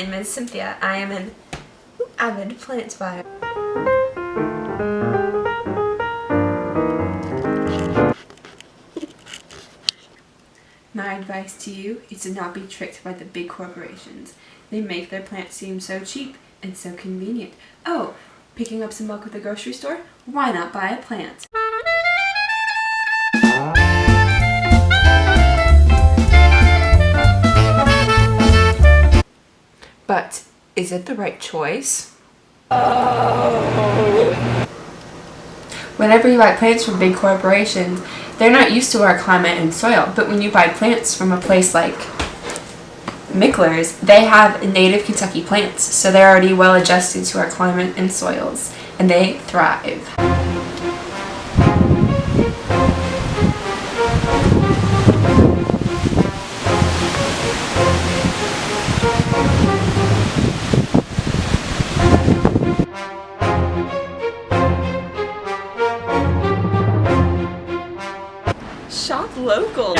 my name is Cynthia. I am an avid plant buyer. My advice to you is to not be tricked by the big corporations. They make their plants seem so cheap and so convenient. Oh, picking up some milk at the grocery store? Why not buy a plant? But is it the right choice? Whenever you buy plants from big corporations, they're not used to our climate and soil. But when you buy plants from a place like Mickler's, they have native Kentucky plants, so they're already well adjusted to our climate and soils, and they thrive. Shop local.